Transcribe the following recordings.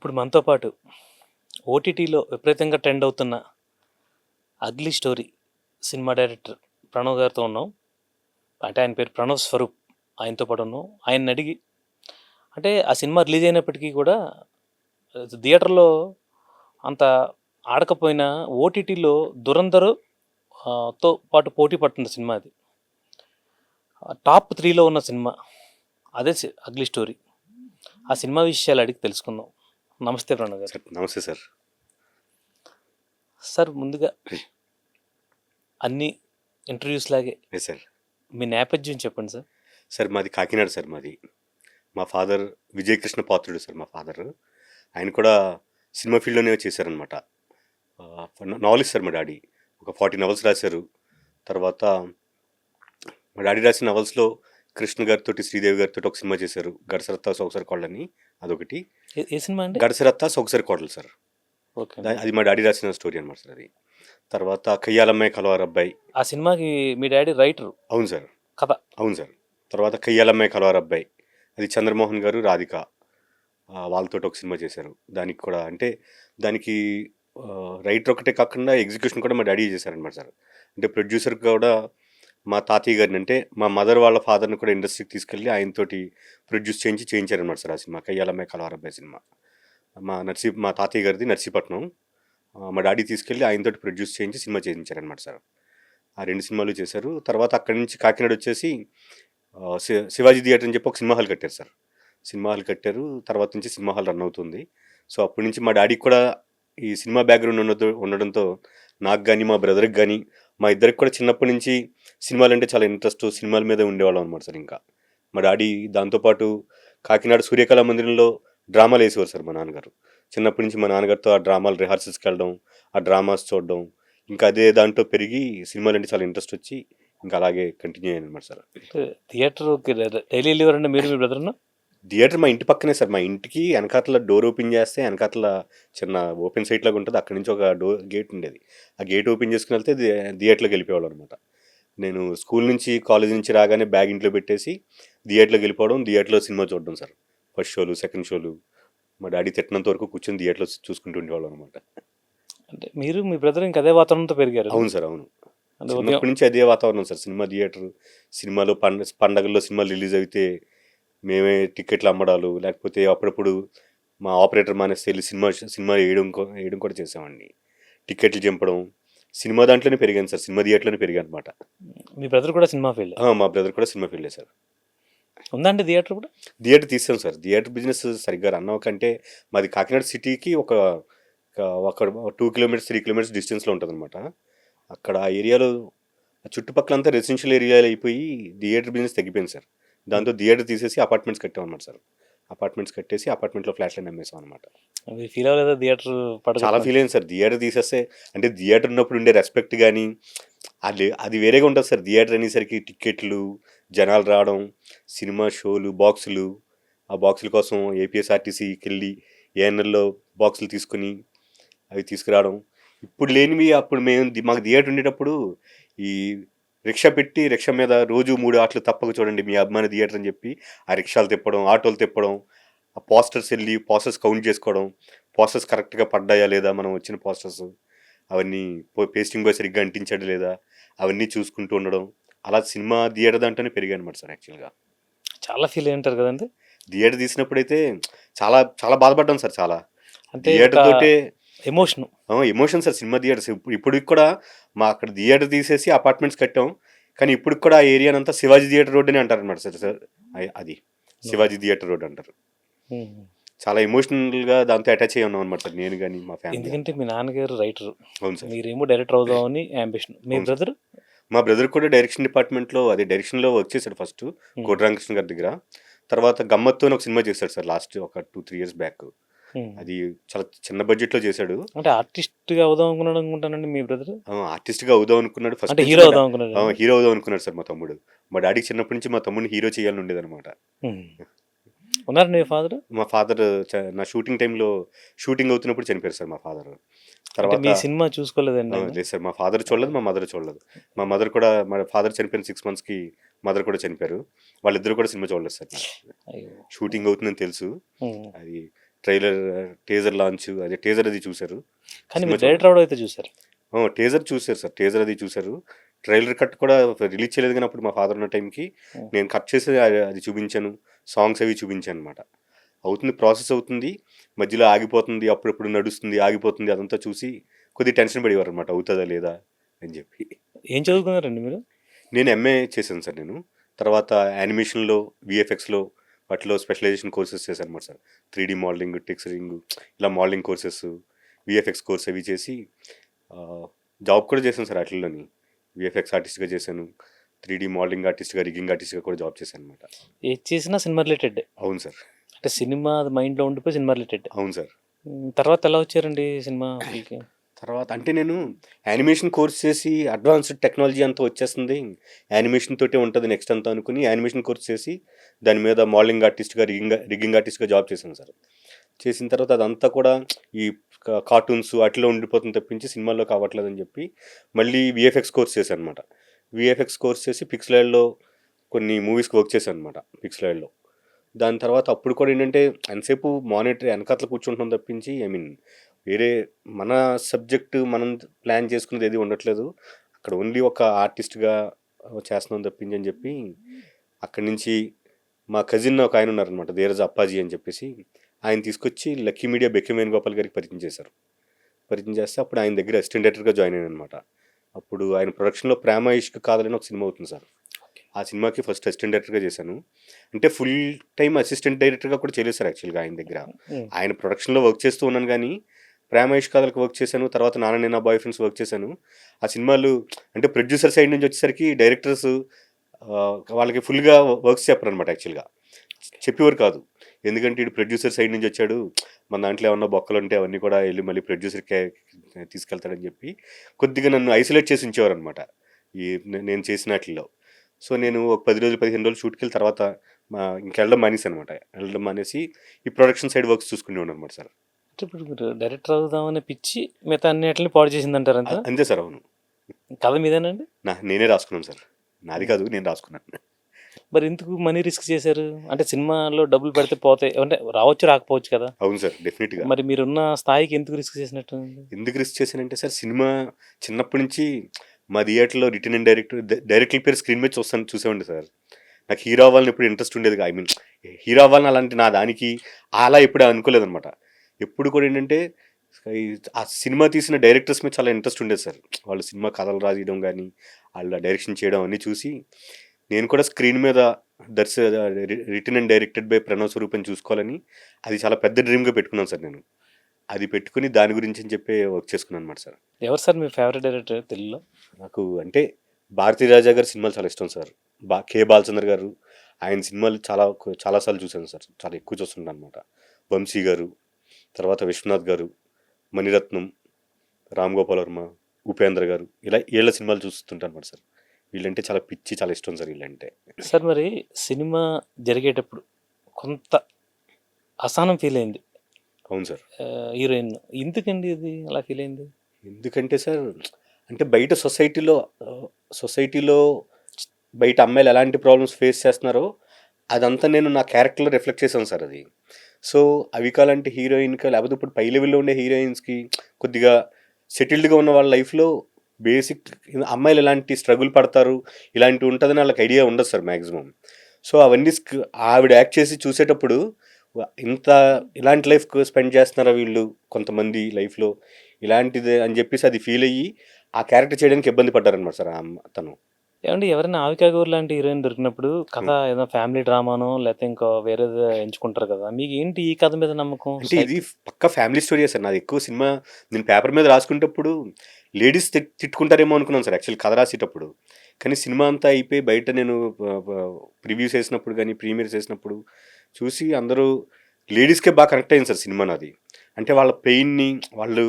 ఇప్పుడు మనతో పాటు ఓటీటీలో విపరీతంగా ట్రెండ్ అవుతున్న 'ugly story' cinema director Pranav గారితో ఉన్నాం. అంటే ఆయన పేరు ప్రణవ్ స్వరూప్. ఆయనతో పాటు ఉన్నాం. ఆయన్ని అడిగి అంటే ఆ సినిమా రిలీజ్ అయినప్పటికీ కూడా థియేటర్లో అంత ఆడకపోయినా ఓటీటీలో 'దురంధర్' తో పాటు పోటీ పడుతుంది సినిమా. అది టాప్ 3లో ఉన్న సినిమా అదే 'అగ్లీ స్టోరీ'. ఆ సినిమా విషయాలు అడిగి తెలుసుకుందాం. నమస్తే ప్రణవ్ గారు. సార్ నమస్తే సార్. సార్ ముందుగా అన్ని ఇంటర్వ్యూస్ లాగే సార్ మీ నేపథ్యం చెప్పండి సార్. సార్ మాది కాకినాడ సార్. మాది మా ఫాదర్ విజయకృష్ణ పాత్రుడు సార్. మా ఫాదర్ ఆయన కూడా సినిమా ఫీల్డ్లోనే చేశారనమాట. నావలిస్ట్ సార్ మా డాడీ. ఒక 40 నవల్స్ రాశారు. తర్వాత మా డాడీ రాసిన నవల్స్లో కృష్ణ గారితో శ్రీదేవి గారితో ఒక సినిమా చేశారు, గడసరత్తా సొగసరి కోడలని. అదొకటి. ఏ సినిమా అండి? గడసరత్తా సొగసరి కోడలు సార్. ఓకే. అది మా డాడీ రాసిన స్టోరీ అనమాట సార్. అది తర్వాత కయ్యాలమ్మాయి కలవారబ్బాయి. ఆ సినిమాకి మీ డాడీ రైటర్? అవును సార్. కథ? అవును సార్. తర్వాత కయ్యాలమ్మాయి కలవారబ్బాయి, అది చంద్రమోహన్ గారు, రాధిక వాళ్ళతో ఒక సినిమా చేశారు. దానికి కూడా అంటే దానికి రైటర్ ఒకటే కాకుండా ఎగ్జిక్యూషన్ కూడా మా డాడీ చేశారనమాట సార్. అంటే ప్రొడ్యూసర్ కూడా మా తాతయ్య గారిని, అంటే మా మదర్ వాళ్ళ ఫాదర్ని కూడా ఇండస్ట్రీకి తీసుకెళ్ళి ఆయనతోటి ప్రొడ్యూస్ చేయించారనమాట సార్. ఆ సినిమా కయ్యాలమ్మాయి కలవారబ్బాయి సినిమా మా తాతయ్య గారిది నర్సీపట్నం. మా డాడీ తీసుకెళ్ళి ఆయనతోటి ప్రొడ్యూస్ చేయించి సినిమా చేయించారనమాట సార్. ఆ 2 సినిమాలు చేశారు. తర్వాత అక్కడి నుంచి కాకినాడ వచ్చేసి శివాజీ థియేటర్ అని చెప్పి ఒక సినిమా హాల్ కట్టారు సార్. సినిమా హాల్ కట్టారు. తర్వాత నుంచి సినిమా హాల్ రన్ అవుతుంది. సో అప్పటి నుంచి మా డాడీకి కూడా ఈ సినిమా బ్యాక్గ్రౌండ్ ఉండడంతో నాకు కానీ మా బ్రదర్కి కానీ మా ఇద్దరికి కూడా చిన్నప్పటి నుంచి సినిమాలు అంటే చాలా ఇంట్రెస్ట్, సినిమాల మీద ఉండేవాళ్ళం అనమాట సార్. ఇంకా మా డాడీ దాంతోపాటు కాకినాడ సూర్యకళా మందిరంలో డ్రామాలు వేసేవారు సార్ మా నాన్నగారు. చిన్నప్పటి నుంచి మా నాన్నగారితో ఆ డ్రామాలు రిహార్సల్స్కి వెళ్ళడం, ఆ డ్రామాస్ చూడడం, ఇంకా అదే దాంట్లో పెరిగి సినిమాలు అంటే చాలా ఇంట్రెస్ట్ వచ్చి ఇంకా అలాగే కంటిన్యూ అయ్యాను అనమాట సార్. థియేటర్ డైలీ వెళ్ళేవారండి మీరు, మీ బ్రదర్? థియేటర్ మా ఇంటి పక్కనే సార్. మా ఇంటికి వెనకాతల డోర్ ఓపెన్ చేస్తే వెనకాతల చిన్న ఓపెన్ సైట్ లాగా ఉంటుంది. అక్కడి నుంచి ఒక గేట్ ఉండేది. ఆ గేట్ ఓపెన్ చేసుకుని వెళ్తే థియేటర్లోకి వెళ్ళిపోవాలి అనమాట. నేను స్కూల్ నుంచి కాలేజ్ నుంచి రాగానే బ్యాగ్ ఇంట్లో పెట్టేసి థియేటర్లోకి వెళ్ళిపోవడం, థియేటర్లో సినిమా చూడడం సార్. ఫస్ట్ షోలు, సెకండ్ షోలు మా డాడీ తిట్టినంత వరకు కూర్చొని థియేటర్లో చూసుకుంటూ ఉండేవాళ్ళం అనమాట. అంటే మీరు మీ బ్రదర్ ఇంకా అదే వాతావరణంతో పెరిగారు? అవును సార్, అవును. చిన్నప్పటి నుంచి అదే వాతావరణం సార్. సినిమా థియేటర్, సినిమాలో పండగల్లో సినిమాలు రిలీజ్ అయితే మేమే టికెట్లు అమ్మడాలు, లేకపోతే అప్పుడప్పుడు మా ఆపరేటర్ మానేస్తే వెళ్ళి సినిమా వేయడం కూడా చేసామండి. టికెట్లు చంపడం, సినిమా దాంట్లోనే పెరిగాను సార్. సినిమా థియేటర్లోనే పెరిగాను అనమాట. మీ బ్రదర్ కూడా సినిమా ఫీల్డ్? మా బ్రదర్ కూడా సినిమా ఫీల్డే సార్. ఉందండి థియేటర్ కూడా? థియేటర్ తీసాం సార్. థియేటర్ బిజినెస్ సరిగ్గా రన్ అవ్వకంటే మాది కాకినాడ సిటీకి ఒక 2 కిలోమీటర్స్ 3 కిలోమీటర్స్ డిస్టెన్స్లో ఉంటుంది అనమాట. అక్కడ ఆ ఏరియాలో చుట్టుపక్కలంతా రెసిడెన్షియల్ ఏరియాలు అయిపోయి థియేటర్ బిజినెస్ తగ్గిపోయింది సార్. దాంతో థియేటర్ తీసేసి అపార్ట్మెంట్స్ కట్టామన్నమాట సార్. అపార్ట్మెంట్స్ కట్టేసి అపార్ట్మెంట్లో ఫ్లాట్లను అమ్మేసాం అనమాట. ఫీల్ అవ్వలేదా థియేటర్? చాలా ఫీల్ అయింది సార్. థియేటర్ తీసేస్తే అంటే థియేటర్ ఉన్నప్పుడు ఉండే రెస్పెక్ట్ కానీ అది వేరేగా ఉంటుంది సార్. థియేటర్ అనేసరికి టికెట్లు, జనాలు రావడం, సినిమా షోలు, బాక్సులు, ఆ బాక్సుల కోసం ఏపీఎస్ఆర్టీసీకి వెళ్ళి ఏఎన్ఎల్లో బాక్సులు తీసుకుని అవి తీసుకురావడం. ఇప్పుడు లేనివి అప్పుడు మాకు థియేటర్ ఉండేటప్పుడు ఈ రిక్షా పెట్టి రిక్షా మీద రోజు 3 ఆటలు తప్పక చూడండి మీ అభిమాన థియేటర్ అని చెప్పి ఆ రిక్షాలు తిప్పడం, ఆటోలు తిప్పడం, ఆ పోస్టర్స్ వెళ్ళి పోస్టర్స్ కౌంట్ చేసుకోవడం, పోస్టర్స్ కరెక్ట్గా పడ్డాయా లేదా, మనం వచ్చిన పోస్టర్స్ అవన్నీ పేస్టింగ్ బాయ్ సరిగ్గా అంటించాడు లేదా, అవన్నీ చూసుకుంటూ ఉండడం. అలా సినిమా థియేటర్ దాంట్లోనే పెరిగాను అనమాట సార్. యాక్చువల్గా చాలా ఫీల్ అయి ఉంటారు కదండి థియేటర్ తీసినప్పుడైతే. చాలా చాలా బాధపడ్డాను సార్. చాలా అంటే థియేటర్ తోటే ఎమోషన్ సార్. సినిమా థియేటర్స్ ఇప్పుడు కూడా మా అక్కడ థియేటర్ తీసేసి అపార్ట్మెంట్స్ కట్టాం, కానీ ఇప్పుడు కూడా ఆ ఏరియానంతా శివాజీ థియేటర్ రోడ్ అని అంటారు అనమాట సార్. అది శివాజీ థియేటర్ రోడ్ అంటారు. చాలా ఎమోషనల్గా దాంతో అటాచ్ అయ్యి ఉన్నాం అనమాట సార్, నేను కానీ మా ఫ్యామిలీ. ఎందుకంటే మీ నాన్నగారు రైటర్, అవును సార్, మీరేమో డైరెక్టర్ అవుదామని అంబిషన్. మీ బ్రదర్? మా బ్రదర్ కూడా డైరెక్షన్ డిపార్ట్మెంట్లో డైరెక్షన్లో వర్క్ చేశాడు ఫస్ట్ కోటి రామకృష్ణ గారి దగ్గర. తర్వాత గమ్మత్తో ఒక సినిమా చేశాడు సార్ లాస్ట్ ఒక 2-3 years బ్యాక్. అది చాలా చిన్న బడ్జెట్లో చేశాడు. అంటే ఆర్టిస్ట్గా అవుదాం అనుకున్నాడు అనుకుంటానండి మీ బ్రదర్. ఆర్టిస్ట్గా అవుదాం అనుకున్నాడు ఫస్ట్. హీరో అవుదాం అనుకున్నాడు? హీరో అవుదాం అనుకున్నాడు సార్ మా తమ్ముడు. మా డాడీకి చిన్నప్పటి నుంచి మా తమ్ముడిని హీరో చేయాలని ఉండేది అనమాట. ఉన్నారండి మీ ఫాదర్? మా ఫాదర్ నా షూటింగ్ టైంలో షూటింగ్ అవుతున్నప్పుడు చనిపోయారు సార్ మా ఫాదర్. తర్వాత మీ సినిమా చూసుకోలేదండి? లేదు సార్, మా ఫాదర్ చూడలేదు, మా మదర్ చూడలేదు. మా మదర్ కూడా, మా ఫాదర్ చనిపోయిన 6 monthsకి మదర్ కూడా చనిపోయారు. వాళ్ళిద్దరు కూడా సినిమా చూడలేదు సార్. షూటింగ్ అవుతుందని తెలుసు, అది ట్రైలర్, టీజర్ లాంచ్, అదే టీజర్ అది చూశారు. కానీ సినిమా మీరు డైరెక్టర్ అవడం అయితే చూసారు. టీజర్ చూశారు సార్. టీజర్ అది చూశారు. ట్రైలర్ కట్ కూడా రిలీజ్ చేయలేదు కానీ అప్పుడు మా ఫాదర్ ఉన్న టైంకి నేను కట్ చేసి అది చూపించాను. సాంగ్స్ అవి చూపించాను అనమాట. అవుతుంది, ప్రాసెస్ అవుతుంది, మధ్యలో ఆగిపోతుంది, అప్పుడప్పుడు నడుస్తుంది, ఆగిపోతుంది, అదంతా చూసి కొద్దిగా టెన్షన్ పడేవారు అనమాట, అవుతుందా లేదా అని చెప్పి. ఏం చదువుకున్నారండి మీరు? నేను ఎంఏ చేశాను సార్. నేను తర్వాత యానిమేషన్లో, విఎఫ్ఎక్స్లో వాటిలో స్పెషలైజేషన్ కోర్సెస్ చేశాను అనమాట సార్. 3D మోడలింగ్, టెక్స్చరింగ్, ఇలా మోడలింగ్ కోర్సెస్, విఎఫ్ఎక్స్ కోర్స్ అవి చేసి జాబ్ కూడా చేశాను సార్. వాటిల్లోని విఎఫ్ఎక్స్ ఆర్టిస్ట్గా చేశాను, 3D మోడలింగ్ ఆర్టిస్ట్గా, రిగ్గింగ్ ఆర్టిస్ట్గా కూడా జాబ్ చేశాను అనమాట. ఏది చేసినా సినిమా రిలేటెడ్. అవును సార్. అంటే సినిమా అది మైండ్లో ఉండిపోయి సినిమా రిలేటెడ్. అవును సార్. తర్వాత ఎలా వచ్చారండి సినిమా ఫీల్డ్కి? తర్వాత అంటే నేను యానిమేషన్ కోర్స్ చేసి అడ్వాన్స్డ్ టెక్నాలజీ అంతా వచ్చేస్తుంది, యానిమేషన్ తోటే ఉంటుంది నెక్స్ట్ అంతా అనుకుని యానిమేషన్ కోర్స్ చేసి దాని మీద మోడలింగ్ ఆర్టిస్ట్గా, రిగ్గింగ్ ఆర్టిస్ట్గా జాబ్ చేశాను సార్. చేసిన తర్వాత అదంతా కూడా ఈ కార్టూన్స్ వాటిలో ఉండిపోతుంది తప్పించి సినిమాల్లో కావట్లేదని చెప్పి మళ్ళీ విఎఫ్ఎక్స్ కోర్స్ చేశాను అనమాట. విఎఫ్ఎక్స్ కోర్స్ చేసి పిక్స్లైడ్లో కొన్ని మూవీస్కి వర్క్ చేశాను అనమాట, పిక్స్లైడ్లో. దాని తర్వాత అప్పుడు కూడా ఏంటంటే ఎంతసేపు మానిటర్ వెనకాతలు కూర్చుంటాం తప్పించి వేరే మన సబ్జెక్టు మనం ప్లాన్ చేసుకునేది ఏది ఉండట్లేదు. అక్కడ ఓన్లీ ఒక ఆర్టిస్ట్గా చేస్తున్నాం తప్పించి అని చెప్పి అక్కడి నుంచి మా కజిన్ ఒక ఆయన ఉన్నారనమాట, ధీరజ్ అప్పాజీ అని చెప్పేసి, ఆయన తీసుకొచ్చి లక్కీ మీడియా బెక్కి వేణుగోపాల్ గారికి పరిచయం చేశారు. పరిచయం చేస్తే అప్పుడు ఆయన దగ్గర అసిస్టెంట్ డైరెక్టర్గా జాయిన్ అయ్యాను అనమాట. అప్పుడు ఆయన ప్రొడక్షన్లో ప్రేమ ఇష్క్ కాదని ఒక సినిమా అవుతుంది సార్. ఆ సినిమాకి ఫస్ట్ అసిస్టెంట్ డైరెక్టర్గా చేశాను. అంటే ఫుల్ టైం అసిస్టెంట్ డైరెక్టర్గా కూడా చేయలేదు సార్ యాక్చువల్గా ఆయన దగ్గర. ఆయన ప్రొడక్షన్లో వర్క్ చేస్తూ ఉన్నాను కానీ ప్రేమ ఇష్కాలకు వర్క్ చేశాను. తర్వాత నాన్న నేను బాయ్ ఫ్రెండ్స్ వర్క్ చేశాను. ఆ సినిమాలు అంటే ప్రొడ్యూసర్ సైడ్ నుంచి వచ్చేసరికి డైరెక్టర్స్ వాళ్ళకి ఫుల్గా వర్క్స్ చెప్పరు అనమాట, యాక్చువల్గా చెప్పేవారు కాదు. ఎందుకంటే ఇటు ప్రొడ్యూసర్ సైడ్ నుంచి వచ్చాడు, మన దాంట్లో ఏమన్నా బొక్కలు ఉంటే అవన్నీ కూడా వెళ్ళి మళ్ళీ ప్రొడ్యూసర్కే తీసుకెళ్తాడని చెప్పి కొద్దిగా నన్ను ఐసోలేట్ చేసి ఉంచేవారు అనమాట ఈ నేను చేసిన వాటిల్లో. సో నేను ఒక 10 రోజులు 15 రోజులు షూట్కి వెళ్ళిన తర్వాత ఇంకెళ్ళడం మానేసి అనమాట. వెళ్ళడం మానేసి ఈ ప్రొడక్షన్ సైడ్ వర్క్స్ చూసుకునేవాడు అనమాట సార్. అంటే ఇప్పుడు మీరు డైరెక్టర్ అవుదామని పిచ్చి మిగతా అన్నిటిని పాడు చేసిందంటారు అంతా? అంతే సార్. అవును. కథ మీదేనండి? నేనే రాసుకున్నాను సార్. నాది కాదు, నేను రాసుకున్నాను. మరి ఎందుకు మనీ రిస్క్ చేశారు? అంటే సినిమాలో డబ్బులు పెడితే పోతాయి అంటే రావచ్చు రాకపోవచ్చు కదా. అవును సార్, డెఫినెట్గా. మరి మీరున్న స్థాయికి ఎందుకు రిస్క్ చేసినట్టు? ఎందుకు రిస్క్ చేశానంటే సార్, సినిమా చిన్నప్పటి నుంచి మా థియేటర్లో రిటర్న్ అండ్ డైరెక్టర్ పేరు స్క్రీన్ మీద చూసేవాడి సార్. నాకు హీరో అవ్వాలని ఎప్పుడు ఇంట్రెస్ట్ ఉండేది. ఐ మీన్ హీరో అవ్వాలని అలాంటి నా దానికి అలా ఎప్పుడు అనుకోలేదన్నమాట. ఎప్పుడు కూడా ఏంటంటే ఆ సినిమా తీసిన డైరెక్టర్స్ మీద చాలా ఇంట్రెస్ట్ ఉండేది సార్. వాళ్ళు సినిమా కథలు రాయడం కానీ వాళ్ళ డైరెక్షన్ చేయడం అన్నీ చూసి నేను కూడా స్క్రీన్ మీద written and directed by Pranav Swaroop అని చూసుకోవాలని అది చాలా పెద్ద డ్రీమ్గా పెట్టుకున్నాను సార్. నేను అది పెట్టుకుని దాని గురించి అని చెప్పి వర్క్ చేసుకున్నాను అనమాట సార్. ఎవరు సార్ మీ ఫేవరెట్ డైరెక్టర్ తెలుగులో? నాకు అంటే భారతీ రాజా గారి సినిమాలు చాలా ఇష్టం సార్. కే బాలచంద్ర గారు, ఆయన సినిమాలు చాలాసార్లు చూశాను సార్, చాలా ఎక్కువ చూస్తుంటాను అనమాట. వంశీ గారు, తర్వాత విశ్వనాథ్ గారు, మణిరత్నం, రామ్ గోపాల్ వర్మ, ఉపేంద్ర గారు, ఇలా వీళ్ళ సినిమాలు చూస్తుంటాను అనమాట సార్. వీళ్ళంటే చాలా పిచ్చి, చాలా ఇష్టం సార్ వీళ్ళంటే. సార్ మరి సినిమా జరిగేటప్పుడు కొంత అసహనం ఫీల్ అయింది. అవును సార్. హీరోయిన్ ఎందుకండి ఇది అలా ఫీల్ అయింది? ఎందుకంటే సార్ అంటే బయట సొసైటీలో బయట అమ్మాయిలు ఎలాంటి ప్రాబ్లమ్స్ ఫేస్ చేస్తున్నారో అదంతా నేను నా క్యారెక్టర్లో రిఫ్లెక్ట్ చేశాను సార్ అది. సో అవి కాలంటే హీరోయిన్కి, లేకపోతే ఇప్పుడు పై లెవెల్లో ఉండే హీరోయిన్స్కి కొద్దిగా సెటిల్డ్గా ఉన్న వాళ్ళ లైఫ్లో బేసిక్ అమ్మాయిలు ఎలాంటి స్ట్రగుల్ పడతారు ఇలాంటివి ఉంటుందని వాళ్ళకి ఐడియా ఉండదు సార్ మ్యాక్సిమం. సో అవన్నీ ఆవిడ యాక్ట్ చేసి చూసేటప్పుడు ఇలాంటి లైఫ్ స్పెండ్ చేస్తున్నారా వీళ్ళు కొంతమంది లైఫ్లో ఇలాంటిదే అని చెప్పేసి అది ఫీల్ అయ్యి ఆ క్యారెక్టర్ చేయడానికి ఇబ్బంది పడ్డారనమాట సార్ తను. ఏమండి ఎవరైనా ఆవికా గౌర్ లాంటి హీరోయిన్ దొరికినప్పుడు కథ ఏదైనా ఫ్యామిలీ డ్రామానో లేకపోతే ఇంకా వేరేది ఎంచుకుంటారు కదా, మీకు ఏంటి ఈ కథ మీద నమ్మకం? అంటే ఇది పక్కా ఫ్యామిలీ స్టోరీ సార్. నాది ఎక్కువ సినిమా నేను పేపర్ మీద రాసుకునేటప్పుడు లేడీస్ తిట్టుకుంటారేమో అనుకున్నాను సార్ యాక్చువల్ కథ రాసేటప్పుడు. కానీ సినిమా అంతా అయిపోయి బయట నేను ప్రివ్యూస్ వేసినప్పుడు కానీ ప్రీమియర్స్ వేసినప్పుడు చూసి అందరూ లేడీస్కే బాగా కనెక్ట్ అయింది సార్ సినిమా నాది. అంటే వాళ్ళ పెయిన్ని వాళ్ళు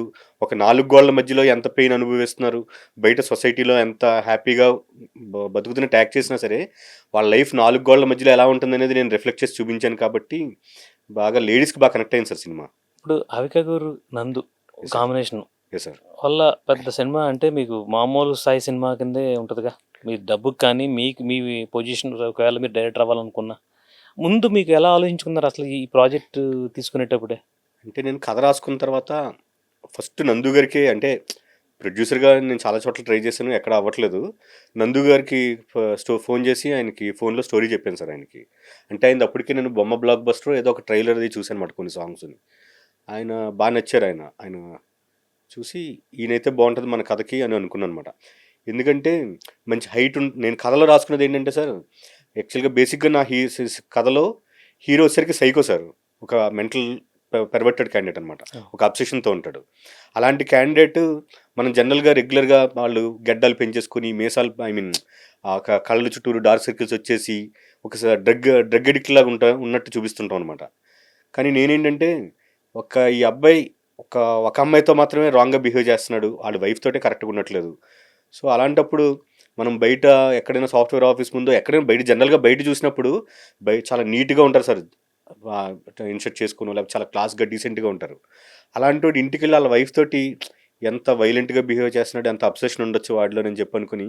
ఒక 4 గోళ్ల మధ్యలో ఎంత పెయిన్ అనుభవిస్తున్నారు, బయట సొసైటీలో ఎంత హ్యాపీగా బతుకుతున్నట్టు యాక్ట్ చేసినా సరే వాళ్ళ లైఫ్ 4 గోళ్ల మధ్యలో ఎలా ఉంటుంది అనేది నేను రిఫ్లెక్ట్ చేసి చూపించాను కాబట్టి బాగా లేడీస్కి బాగా కనెక్ట్ అయింది సార్ సినిమా. ఇప్పుడు ఆవికా గౌర్ నందు కాంబినేషన్ సార్ వల్ల పెద్ద సినిమా అంటే మీకు మామూలు స్థాయి సినిమా కిందే ఉంటుందిగా. మీ డబ్బుకి కానీ మీ పొజిషన్ ఒకవేళ మీరు డైరెక్టర్ అవ్వాలనుకున్నా ముందు మీకు ఎలా ఆలోచించుకున్నారు అసలు ఈ ప్రాజెక్ట్ తీసుకునేటప్పుడే? అంటే నేను కథ రాసుకున్న తర్వాత ఫస్ట్ నందు గారికే అంటే ప్రొడ్యూసర్గా నేను చాలా చోట్ల ట్రై చేశాను, ఎక్కడ అవ్వట్లేదు. నందు గారికి ఫోన్ చేసి ఆయనకి ఫోన్లో స్టోరీ చెప్పాను సార్ ఆయనకి. అంటే ఆయన అప్పటికే నేను బొమ్మ బ్లాక్ బస్టర్ ఏదో ఒక ట్రైలర్ది చూశాను అనమాట కొన్ని సాంగ్స్ని. ఆయన బాగా నచ్చారు ఆయన చూసి ఈయనైతే బాగుంటుంది మన కథకి అని అనుకున్నాను అనమాట. ఎందుకంటే మంచి హైట్ నేను కథలో రాసుకున్నది ఏంటంటే సార్, యాక్చువల్గా బేసిక్గా నా కథలో హీరో వచ్చేసరికి సైకో సార్, ఒక మెంటల్ పెర్వర్టెడ్ క్యాండిడేట్ అనమాట, ఒక అబ్సెషన్తో ఉంటాడు. అలాంటి క్యాండిడేట్ మనం జనరల్గా రెగ్యులర్గా వాళ్ళు గెడ్డలు పెంచేసుకుని మీసాలు కళ్ళ చుట్టూరు డార్క్ సర్కిల్స్ వచ్చేసి ఒకసారి డ్రగ్ అడిక్ట్ లాగా ఉన్నట్టు చూపిస్తుంటాం అనమాట. కానీ నేనేంటంటే ఈ అబ్బాయి ఒక అమ్మాయితో మాత్రమే రాంగ్గా బిహేవ్ చేస్తున్నాడు, వాళ్ళ వైఫ్ తోటే కరెక్ట్గా ఉండట్లేదు. సో అలాంటప్పుడు మనం బయట ఎక్కడైనా సాఫ్ట్వేర్ ఆఫీస్ ముందు ఎక్కడైనా బయట జనరల్గా బయట చూసినప్పుడు చాలా నీట్గా ఉంటారు సార్, ఇన్షర్ట్ చేసుకుని, లేకపోతే చాలా క్లాస్గా డీసెంట్గా ఉంటారు. అలాంటి ఇంటికి వెళ్ళి వాళ్ళ వైఫ్ తోటి ఎంత వైలెంట్గా బిహేవ్ చేస్తున్నాడు, ఎంత అబ్సెషన్ ఉండొచ్చు వాడిలో అని చెప్పి అనుకుని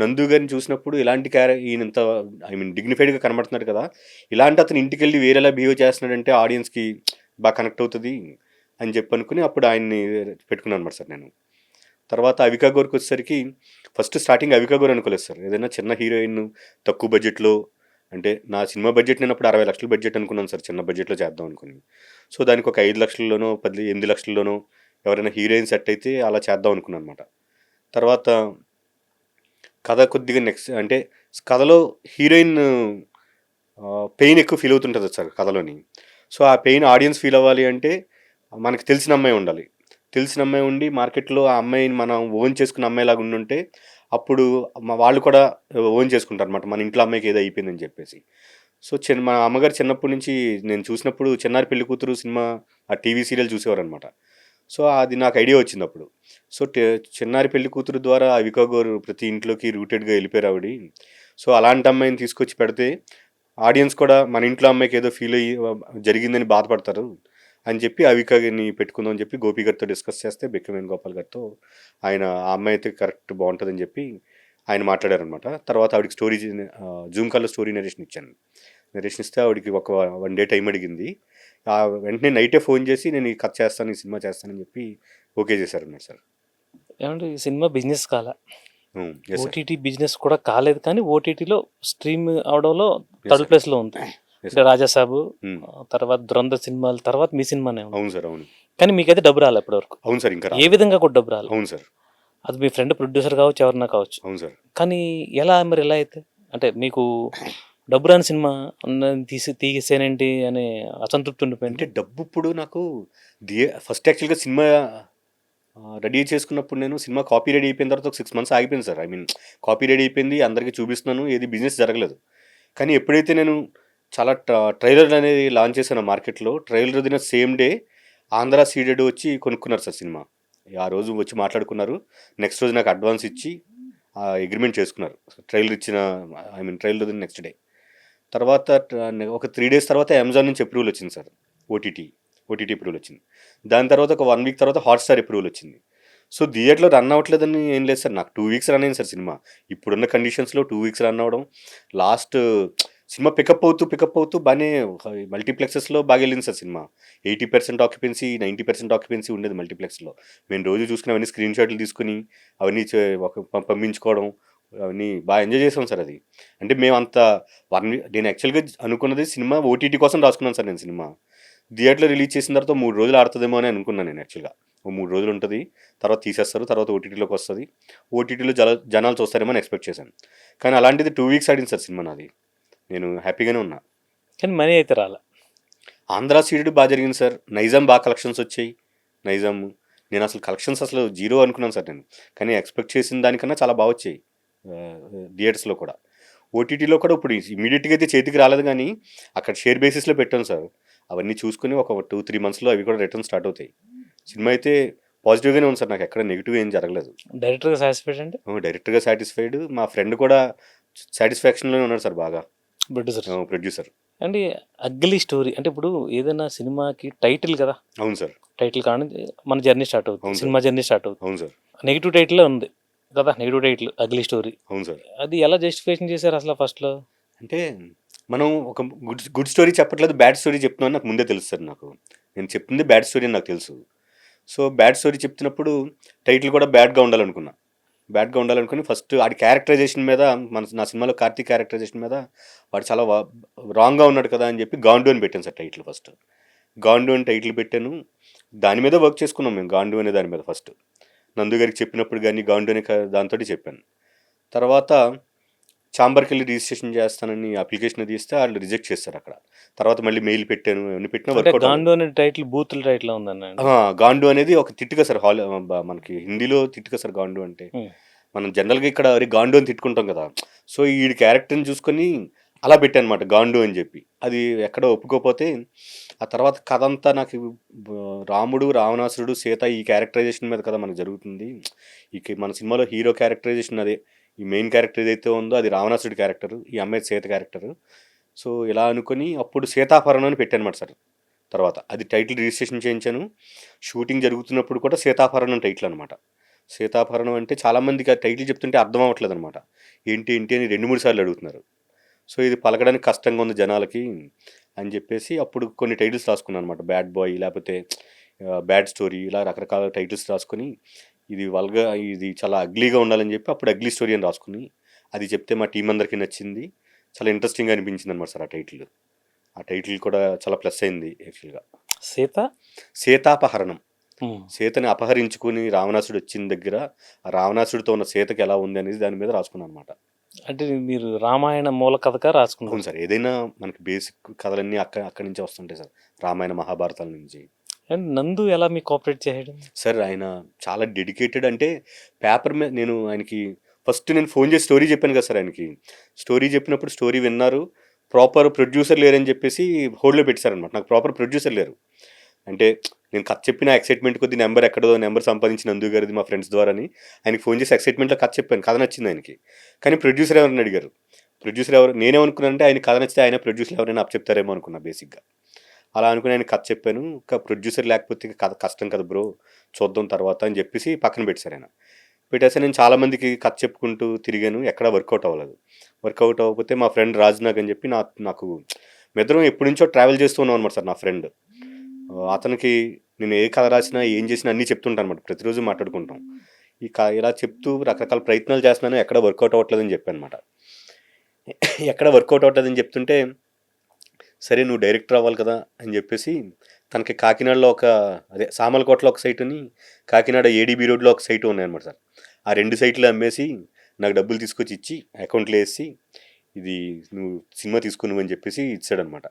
నందు గారిని చూసినప్పుడు ఇలాంటి ఈయన ఇంత డిగ్నిఫైడ్గా కనబడుతున్నాడు కదా, ఇలాంటి అతను ఇంటికి వెళ్ళి వేరేలా బిహేవ్ చేస్తున్నాడంటే ఆడియన్స్కి బాగా కనెక్ట్ అవుతుంది అని చెప్పి అనుకుని అప్పుడు ఆయన్ని పెట్టుకున్నాను అనమాట సార్ నేను. తర్వాత అవికా గౌర్కి వచ్చేసరికి ఫస్ట్ స్టార్టింగ్ అవికా గౌర్ అనుకోలేదు సార్, ఏదైనా చిన్న హీరోయిన్ తక్కువ బడ్జెట్లో, అంటే నా సినిమా బడ్జెట్ నేను అప్పుడు 60 లక్షల బడ్జెట్ అనుకున్నాను సార్, చిన్న బడ్జెట్లో చేద్దాం అనుకుని. సో దానికి ఒక 5 లక్షల్లోనో 8 లక్షల్లోనో ఎవరైనా హీరోయిన్ సెట్ అయితే అలా చేద్దాం అనుకున్నాను అనమాట. తర్వాత కథ కొద్దిగా నెక్స్ట్ అంటే కథలో హీరోయిన్ పెయిన్ ఎక్కువ ఫీల్ అవుతుంటుంది సార్ కథలోని. సో ఆ పెయిన్ ఆడియన్స్ ఫీల్ అవ్వాలి అంటే మనకి తెలిసిన అమ్మాయి ఉండాలి. తెలిసిన అమ్మాయి ఉండి మార్కెట్లో ఆ అమ్మాయిని మనం ఓన్ చేసుకున్న అమ్మాయిలాగా ఉండుంటే అప్పుడు వాళ్ళు కూడా ఓన్ చేసుకుంటారు అనమాట, మన ఇంట్లో అమ్మాయికి ఏదో అయిపోయిందని చెప్పేసి. సో మా అమ్మగారు చిన్నప్పటి నుంచి నేను చూసినప్పుడు చిన్నారి పెళ్లి కూతురు సినిమా ఆ టీవీ సీరియల్ చూసేవారు అనమాట. సో అది నాకు ఐడియా వచ్చింది అప్పుడు. సో చిన్నారి పెళ్లి కూతురు ద్వారా అవికా గౌర్ ప్రతి ఇంట్లోకి రూటెడ్గా వెళ్ళిపోయారు ఆవిడ. సో అలాంటి అమ్మాయిని తీసుకొచ్చి పెడితే ఆడియన్స్ కూడా మన ఇంట్లో అమ్మాయికి ఏదో ఫీల్ అయ్యి జరిగిందని బాధపడతారు అని చెప్పి అవికాని పెట్టుకుందాం అని చెప్పి గోపి గారితో డిస్కస్ చేస్తే బెక్కమేని గోపాల్ గారితో ఆయన ఆ అమ్మాయి అయితే కరెక్ట్ బాగుంటుందని చెప్పి ఆయన మాట్లాడారనమాట. తర్వాత ఆవిడకి స్టోరీ జూమ్ కాల్లో స్టోరీ నరేషన్ ఇచ్చాను. నరేషన్ ఇస్తే ఆవిడకి ఒక 1 డే టైం అడిగింది. వెంటనే నైటే ఫోన్ చేసి నేను ఈ కథ చేస్తాను, ఈ సినిమా చేస్తానని చెప్పి ఓకే చేశారన్నమాట సార్. ఏమంటే ఈ సినిమా బిజినెస్ కాలా, yes sir. ఓటీటీ బిజినెస్ కూడా కాలేదు, కానీ ఓటీటీలో స్ట్రీమ్ అవడంలో థర్డ్ ప్లేస్లో ఉంది. Yes అంటే రాజాసాబు Hmm. తర్వాత దురంధర్ సినిమాల తర్వాత మీ సినిమానే ఉంది. అవును సార్, అవును కానీ మీకైతే డబ్బు రాలే ఇప్పటివరకు. అవును సార్, ఇంకా ఏ విధంగా కూడా డబ్బు రాలే. అవును సార్, అది మీ ఫ్రెండ్ ప్రొడ్యూసర్ కావచ్చు, ఎవరన్నా కావచ్చు. అవును సార్. కానీ ఎలా అయితే అంటే మీకు డబ్బు రాని సినిమా తీసేనేంటి అనే అసంతృప్తి ఉండిపోయింది. అంటే డబ్బు ఇప్పుడు నాకు ఫస్ట్ యాక్చువల్గా సినిమా రెడీ చేసుకున్నప్పుడు నేను సినిమా కాపీ రెడీ అయిపోయిన తర్వాత ఒక 6 months ఆగిపోయింది సార్. కాపీ రెడీ అయిపోయింది, అందరికీ చూపిస్తున్నాను, ఏది బిజినెస్ జరగలేదు. కానీ ఎప్పుడైతే నేను చాలా ట్రైలర్ అనేది లాంచ్ చేశాను మార్కెట్లో, ట్రైలర్ వదిన సేమ్ డే ఆంధ్ర సీడెడ్ వచ్చి కొనుక్కున్నారు సార్ సినిమా. ఆ రోజు వచ్చి మాట్లాడుకున్నారు, నెక్స్ట్ రోజు నాకు అడ్వాన్స్ ఇచ్చి అగ్రిమెంట్ చేసుకున్నారు. ట్రైలర్ ఇచ్చిన ట్రైలర్ వదిన నెక్స్ట్ డే. తర్వాత ఒక 3 days తర్వాత అమెజాన్ నుంచి అప్రూవల్ వచ్చింది సార్, ఓటీటీ అప్రూవల్ వచ్చింది. దాని తర్వాత ఒక 1 week తర్వాత హాట్స్టార్ అప్రూవల్ వచ్చింది. సో థియేటర్లో రన్ అవ్వట్లేదని ఏం లేదు సార్, నాకు 2 weeks రన్ అయింది సార్ సినిమా. ఇప్పుడున్న కండిషన్స్లో 2 weeks రన్ అవ్వడం, లాస్ట్ సినిమా పికప్ అవుతూ బాగానే మల్టీప్లెక్సెస్లో బాగా వెళ్ళింది సార్ సినిమా. 80% ఆక్యుపెన్సీ, 90% ఆక్యుపెన్సీ ఉండేది మల్టీప్లెక్స్లో. మేము రోజు చూసుకుని అవన్నీ స్క్రీన్ షాట్లు తీసుకుని అవన్నీ పంపించుకోవడం, అవన్నీ బాగా ఎంజాయ్ చేసాం సార్ అది. అంటే మేము అంత నేను యాక్చువల్గా అనుకున్నది సినిమా ఓటీటీ కోసం రాసుకున్నాను సార్ నేను సినిమా. థియేటర్లో రిలీజ్ చేసిన తర్వాత 3 రోజులు ఆడుతుందేమో అని అనుకున్నాను నేను యాక్చువల్గా. 3 రోజులు ఉంటుంది, తర్వాత తీసేస్తారు, తర్వాత ఓటీటీలోకి వస్తుంది, ఓటీటీలో జనాలు చూస్తారేమో అని ఎక్స్పెక్ట్ చేశాను. కానీ అలాంటిది 2 weeks ఆడింది సార్ సినిమా నాది. నేను హ్యాపీగానే ఉన్నా. కానీ మనీ అయితే రాలే. ఆంధ్ర సీడెడ్ బాగా జరిగింది సార్, నైజాం బాగా కలెక్షన్స్ వచ్చాయి. నైజాం నేను అసలు కలెక్షన్స్ అసలు 0 అనుకున్నాను సార్ నేను, కానీ ఎక్స్పెక్ట్ చేసిన దానికన్నా చాలా బాగా వచ్చాయి థియేటర్స్లో కూడా. ఓటీటీలో కూడా ఇప్పుడు ఇమీడియట్గా అయితే చేతికి రాలేదు, కానీ అక్కడ షేర్ బేసిస్లో పెట్టాను సార్. అవన్నీ చూసుకుని ఒక 2-3 monthsలో అవి కూడా రిటర్న్ స్టార్ట్ అవుతాయి. సినిమా అయితే పాజిటివ్గానే ఉంది సార్, నాకు ఎక్కడ నెగిటివ్ ఏం జరగలేదు. డైరెక్టర్గా సాటిస్ఫైడ్ అంటే డైరెక్ట్గా సాటిస్ఫైడ్, మా ఫ్రెండ్ కూడా సాటిస్ఫాక్షన్లోనే ఉన్నాడు సార్ బాగా, ప్రొడ్యూసర్. అండ్ అగ్లీ స్టోరీ అంటే ఇప్పుడు ఏదైనా సినిమాకి టైటిల్ కదా. అవును సార్, టైటిల్ కానీ మన జర్నీ స్టార్ట్ అవుతుంది, సినిమా జర్నీ స్టార్ట్ అవుతుంది. అవును సార్. నెగిటివ్ టైటిల్ ఉంది కదా, నెగిటివ్ టైటిల్ అగ్లీ స్టోరీ. అవును సార్. అది ఎలా జస్టిఫికేషన్ చేశారు అసలు ఫస్ట్లో? అంటే మనం ఒక గుడ్ స్టోరీ చెప్పట్లేదు, బ్యాడ్ స్టోరీ చెప్తున్నాను నాకు ముందే తెలుసు సార్ నాకు. నేను చెప్తుంది బ్యాడ్ స్టోరీ అని నాకు తెలుసు. సో, బ్యాడ్ స్టోరీ చెప్తున్నప్పుడు టైటిల్ కూడా బ్యాడ్‌గా ఉండాలనుకున్నా. బ్యాడ్‌గా ఉండాలనుకుని ఫస్ట్ ఆడి క్యారెక్టరైజేషన్ మీద నా సినిమాలో కార్తీక్ క్యారెక్టరైజేషన్ మీద వాడు చాలా రాంగ్‌గా ఉన్నాడు కదా అని చెప్పి 'గాండు' అని పెట్టాను సార్ టైటిల్ ఫస్ట్. 'గాండు' అని టైటిల్ పెట్టాను. దాని మీద వర్క్ చేసుకున్నాం మేము 'గాండు' అనే దాని మీద ఫస్ట్. నందు గారికి చెప్పినప్పుడు గానీ 'గాండు' అనే దాంతోటి చెప్పాను. తర్వాత చాంబర్‌కెళ్ళి రిజిస్ట్రేషన్ చేస్తానని అప్లికేషన్ అది ఇస్తే ఆళ్ళు రిజెక్ట్ చేశారు అక్కడ. తర్వాత మళ్ళీ మెయిల్ పెట్టాను. అవన్నీ పెట్టినా అంటే వర్కౌట్ అవ్వలేదు. 'గాండు' అనే టైటిల్ బూతుల టైటిల్‌లా ఉందనండి. 'గాండు' అనేది ఒక తిట్టుగా సార్ మనకి హిందీలో తిట్టుగా సార్ 'గాండు' అంటే. హ్మ్. మనం జనరల్‌గా ఇక్కడ అరే! 'గాండు' అని తిట్టుకుంటాం కదా! సో, ఈడి క్యారెక్టర్‌ని చూసుకొని అలా పెట్టానమాట 'గాండు' అని చెప్పి. అది ఎక్కడో ఒప్పుకోపోతే ఆ తర్వాత కథంతా నాకు రాముడు, రావణాసురుడు, సీత ఈ క్యారెక్టరైజేషన్ మీద కదా మనకు జరుగుతుంది. మన సినిమాలో హీరో క్యారెక్టరైజేషన్ అదే. ఈ మెయిన్ క్యారెక్టర్ ఏదైతే ఉందో అది రావణాసురుడి క్యారెక్టరు. ఈ అమ్మాయి సీత క్యారెక్టరు. సో, ఇలా అనుకోని అప్పుడు 'సీతాపహరణం' అని పెట్టానమాట సార్. తర్వాత అది టైటిల్ రిజిస్ట్రేషన్ చేయించాను. షూటింగ్ జరుగుతున్నప్పుడు కూడా 'సీతాపహరణం' టైటిల్ అనమాట. 'సీతాపహరణం' అంటే చాలామందికి ఆ టైటిల్ చెప్తుంటే అర్థం అవ్వట్లేదనమాట. ఏంటి అని 2, 3 సార్లు అడుగుతున్నారు. సో, ఇది పలకడానికి కష్టంగా ఉంది జనాలకి అని చెప్పేసి అప్పుడు కొన్ని టైటిల్స్ రాసుకున్నాను అనమాట. 'బ్యాడ్ బాయ్' లేకపోతే 'బ్యాడ్ స్టోరీ' ఇలా రకరకాల టైటిల్స్ రాసుకొని ఇది చాలా అగ్లీగా ఉండాలని చెప్పి అప్పుడు 'అగ్లీ స్టోరీ' అని రాసుకుని అది చెప్తే మా టీం అందరికీ నచ్చింది. చాలా ఇంట్రెస్టింగ్‌గా అనిపించిందనమాట సార్ ఆ టైటిల్. ఆ టైటిల్ కూడా చాలా ప్లస్ అయింది యాక్చువల్‌గా. 'సీత'? 'సీతాపహరణం' హ్మ్. సీతని అపహరించుకుని రావణాసురుడు వచ్చిన దగ్గర ఆ రావణాసురుడితో ఉన్న సీతకి ఎలా ఉంది అనేది దాని మీద రాసుకున్నాను అనమాట. అంటే మీరు రామాయణ మూల కథగా అవును రాసుకున్నారు. సార్. ఏదైనా మనకి బేసిక్ కథలన్నీ అక్కడి నుంచే వస్తుంటాయి సార్. రామాయణ, మహాభారతాల నుంచి. అండ్ 'నందు' ఎలా మీకు కోఆపరేట్ చేయడం? సార్ ఆయన చాలా డెడికేటెడ్ అంటే పేపర్ మీద నేను ఆయనకి ఫస్ట్ నేను ఫోన్ చేసి స్టోరీ చెప్పాను కదా సార్ ఆయనకి. స్టోరీ చెప్పినప్పుడు స్టోరీ విన్నారు. ప్రాపర్ ప్రొడ్యూసర్ లేరని చెప్పేసి హోల్డ్‌లో పెట్టేసారనమాట. నాకు ప్రాపర్ ప్రొడ్యూసర్ లేరు. అంటే నేను కథ చెప్పిన ఎక్సైట్‌మెంట్ కొద్దీ నెంబర్ సంపాదించి నందు గారిది మా ఫ్రెండ్స్ ద్వారాని ఆయనకి ఫోన్ చేసి ఎక్సైట్‌మెంట్‌లో కథ చెప్పాను. కథ నచ్చింది ఆయనకి. కానీ ప్రొడ్యూసర్ ఎవరని అడిగారు. ప్రొడ్యూసర్ ఎవరు నేనేమనుకున్నానంటే ఆయన కథ నచ్చితే ఆయనే ప్రొడ్యూసర్ ఎవరైనా అప్పచెప్తారేమో అనుకున్నా బేసిక్‌గా. అలా అనుకుని ఆయనకి కథ చెప్పాను. ప్రొడ్యూసర్ లేకపోతే ఇక కథ కష్టం కదా బ్రో! చూద్దాం తర్వాత అని చెప్పేసి పక్కన పెట్టేసారాయన. పెట్టేస్తే నేను చాలా మందికి కథ చెప్పుకుంటూ తిరిగాను. ఎక్కడా వర్కౌట్ అవ్వలేదు. వర్కౌట్ అవ్వకపోతే మా ఫ్రెండ్ రాజ్‌నాగ్ అని చెప్పి నాకు మేమిద్దరం ఎప్పటినుంచో ట్రావెల్ చేస్తూ ఉన్నాం అనమాట సార్ నా ఫ్రెండ్. అతనికి నేను ఏ కథ రాసినా, ఏం చేసినా అన్నీ చెప్తుంటానన్నమాట. ప్రతిరోజు మాట్లాడుకుంటాం. ఇలా చెప్తూ రకరకాల ప్రయత్నాలు చేస్తున్నాను. ఎక్కడ వర్కౌట్ అవ్వట్లేదని చెప్పానమాట. ఎక్కడ వర్కౌట్ అవ్వట్లేదని చెప్తుంటే, సరే నువ్వు డైరెక్టర్ అవ్వాలి కదా అని చెప్పేసి తనకి కాకినాడలో సామర్లకోటలో ఒక సైటుని, కాకినాడ ఏడీబీ రోడ్‌లో ఒక సైటు ఉన్నాయన్నమాట సార్. ఆ 2 సైట్లు అమ్మేసి నాకు డబ్బులు తీసుకొచ్చి ఇచ్చి అకౌంట్‌లో ఏసి, ఇది నువ్వు సినిమా తీసుకో నువ్వు అని చెప్పేసి ఇచ్చాడనమాట.